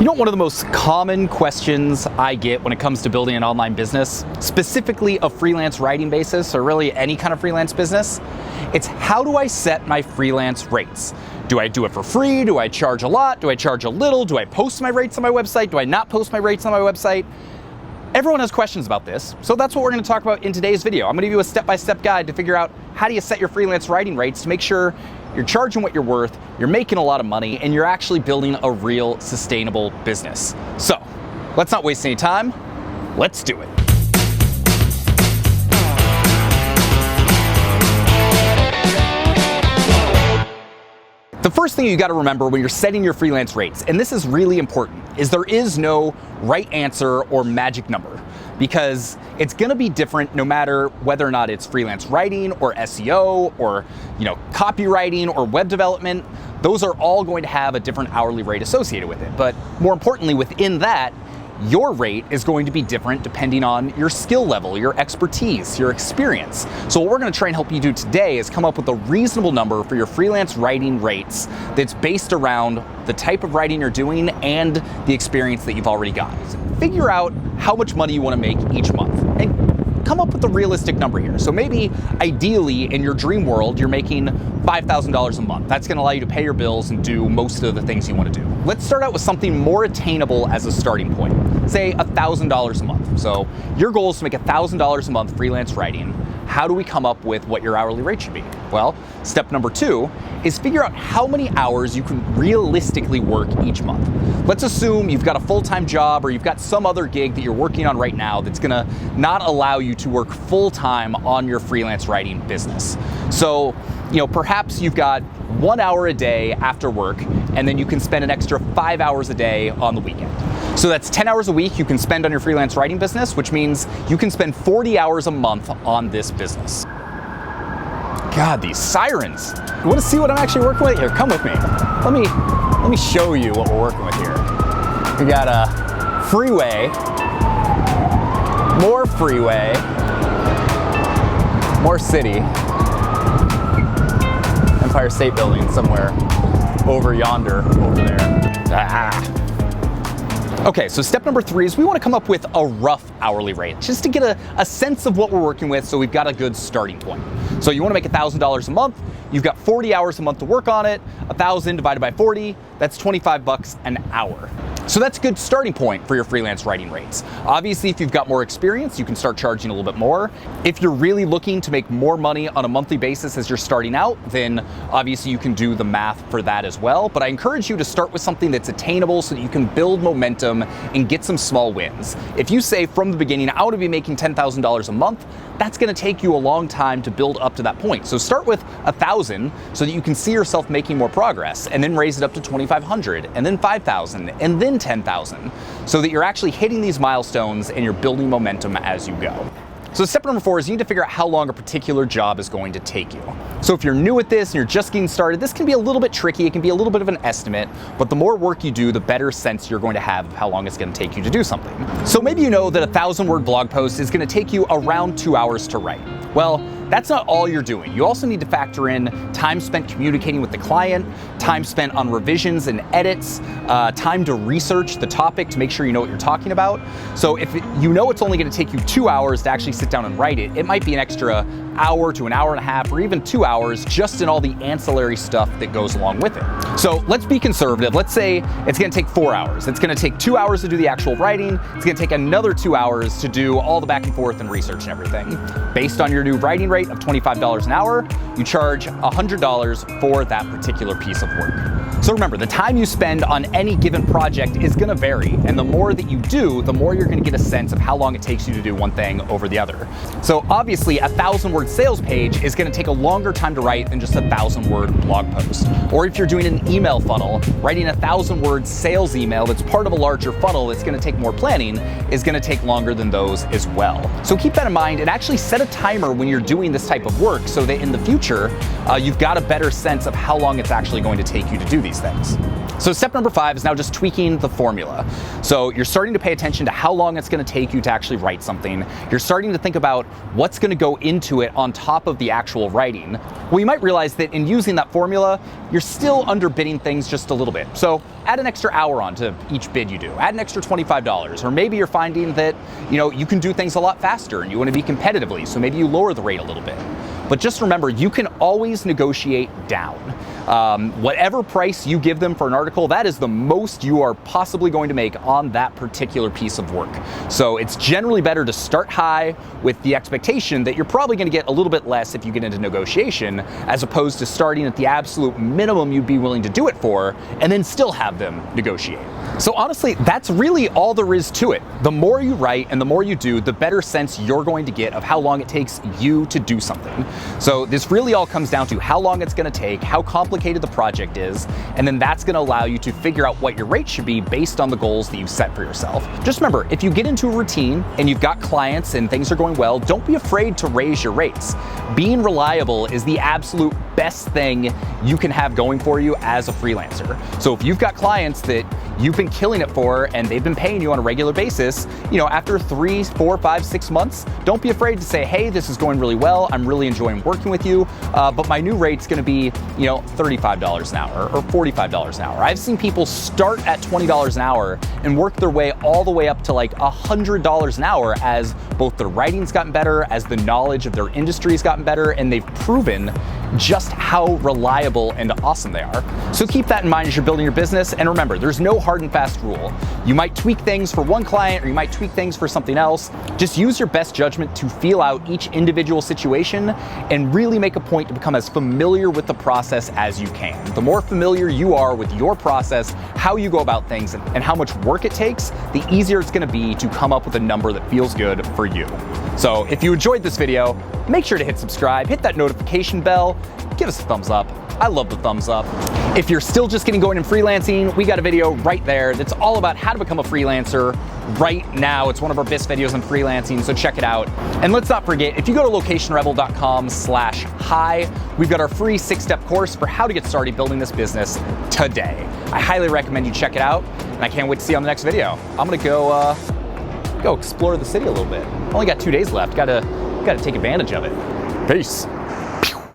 You know, one of the most common questions I get when it comes to building an online business, specifically a freelance writing basis, or really any kind of freelance business, it's how do I set my freelance rates? Do I do it for free? Do I charge a lot? Do I charge a little? Do I post my rates on my website? Do I not post my rates on my website? Everyone has questions about this, so that's what we're going to talk about in today's video. I'm going to give you a step-by-step guide to figure out how do you set your freelance writing rates to make sure you're charging what you're worth, you're making a lot of money, and you're actually building a real sustainable business. So, let's not waste any time. Let's do it. The first thing you got to remember when you're setting your freelance rates, and this is really important, is there is no right answer or magic number, because it's going to be different no matter whether or not it's freelance writing or SEO or, copywriting or web development. Those are all going to have a different hourly rate associated with it. But more importantly, within that, your rate is going to be different depending on your skill level, your expertise, your experience. So what we're going to try and help you do today is come up with a reasonable number for your freelance writing rates that's based around the type of writing you're doing and the experience that you've already got. So figure out how much money you want to make each month and come up with a realistic number here. So maybe ideally in your dream world, you're making $5,000 a month. That's going to allow you to pay your bills and do most of the things you want to do. Let's start out with something more attainable as a starting point. Say $1,000 a month. So your goal is to make $1,000 a month freelance writing. How do we come up with what your hourly rate should be? Well, step number 2 is figure out how many hours you can realistically work each month. Let's assume you've got a full-time job or you've got some other gig that you're working on right now that's gonna not allow you to work full-time on your freelance writing business. So, perhaps you've got 1 hour a day after work, and then you can spend an extra 5 hours a day on the weekend. So that's 10 hours a week you can spend on your freelance writing business, which means you can spend 40 hours a month on this business. God, these sirens. You want to see what I'm actually working with? Here, come with me. Let me show you what we're working with here. We got a freeway, more freeway, more city, Empire State Building somewhere over yonder, over there. Okay, so step number 3 is we want to come up with a rough hourly rate, just to get a sense of what we're working with so we've got a good starting point. So you want to make $1,000 a month, you've got 40 hours a month to work on it, 1,000 divided by 40, that's $25 an hour. So that's a good starting point for your freelance writing rates. Obviously, if you've got more experience, you can start charging a little bit more. If you're really looking to make more money on a monthly basis as you're starting out, then obviously you can do the math for that as well. But I encourage you to start with something that's attainable so that you can build momentum and get some small wins. If you say from the beginning, I want to be making $10,000 a month, that's going to take you a long time to build up to that point. So start with 1,000 so that you can see yourself making more progress, and then raise it up to 2,500, and then 5,000, and then 10,000, so that you're actually hitting these milestones and you're building momentum as you go. So step number 4 is you need to figure out how long a particular job is going to take you. So if you're new at this and you're just getting started, this can be a little bit tricky. It can be a little bit of an estimate, but the more work you do, the better sense you're going to have of how long it's going to take you to do something. So maybe you know that a 1,000-word blog post is going to take you around 2 hours to write. Well, that's not all you're doing. You also need to factor in time spent communicating with the client, time spent on revisions and edits, time to research the topic to make sure you know what you're talking about. So if you know it's only going to take you 2 hours to actually sit down and write it, it might be an extra hour to an hour and a half or even 2 hours just in all the ancillary stuff that goes along with it. So let's be conservative. Let's say it's going to take 4 hours. It's going to take 2 hours to do the actual writing. It's going to take another 2 hours to do all the back and forth and research and everything. Based on your new writing rate of $25 an hour, you charge $100 for that particular piece of work. So remember, the time you spend on any given project is going to vary, and the more that you do, the more you're going to get a sense of how long it takes you to do one thing over the other. So obviously, a 1,000-word sales page is going to take a longer time to write than just a 1,000-word blog post. Or if you're doing an email funnel, writing a 1,000-word sales email that's part of a larger funnel that's going to take more planning is going to take longer than those as well. So keep that in mind and actually set a timer when you're doing this type of work so that in the future, you've got a better sense of how long it's actually going to take you to do these things. So step number 5 is now just tweaking the formula. So you're starting to pay attention to how long it's going to take you to actually write something. You're starting to think about what's going to go into it on top of the actual writing. Well, you might realize that in using that formula, you're still underbidding things just a little bit. So add an extra hour on to each bid you do. Add an extra $25. Or maybe you're finding that, you can do things a lot faster and you want to be competitively, so maybe you lower the rate a little bit. But just remember, you can always negotiate down. Whatever price you give them for an article, that is the most you are possibly going to make on that particular piece of work. So it's generally better to start high with the expectation that you're probably going to get a little bit less if you get into negotiation, as opposed to starting at the absolute minimum you'd be willing to do it for and then still have them negotiate. So honestly, that's really all there is to it. The more you write and the more you do, the better sense you're going to get of how long it takes you to do something. So this really all comes down to how long it's going to take, how complicated the project is, and then that's going to allow you to figure out what your rate should be based on the goals that you've set for yourself. Just remember, if you get into a routine and you've got clients and things are going well, don't be afraid to raise your rates. Being reliable is the absolute best thing you can have going for you as a freelancer. So if you've got clients that you've been killing it for and they've been paying you on a regular basis, after 3, 4, 5, 6 months, don't be afraid to say, hey, this is going really well. I'm really enjoying working with you, but my new rate's going to be, $35 an hour or $45 an hour. I've seen people start at $20 an hour and work their way all the way up to like $100 an hour as both their writing's gotten better, as the knowledge of their industry's gotten better, and they've proven just how reliable and awesome they are. So keep that in mind as you're building your business, and remember, there's no hard and fast rule. You might tweak things for one client or you might tweak things for something else. Just use your best judgment to feel out each individual situation and really make a point to become as familiar with the process as you can. The more familiar you are with your process, how you go about things, and how much work it takes, the easier it's going to be to come up with a number that feels good for you. So if you enjoyed this video, make sure to hit subscribe, hit that notification bell, give us a thumbs up. I love the thumbs up. If you're still just getting going in freelancing, we got a video right there that's all about how to become a freelancer right now. It's one of our best videos on freelancing, so check it out. And let's not forget, if you go to locationrebel.com/hi, we've got our free 6-step course for how to get started building this business today. I highly recommend you check it out, and I can't wait to see you on the next video. I'm gonna go explore the city a little bit. Only got 2 days left. Gotta take advantage of it. Peace.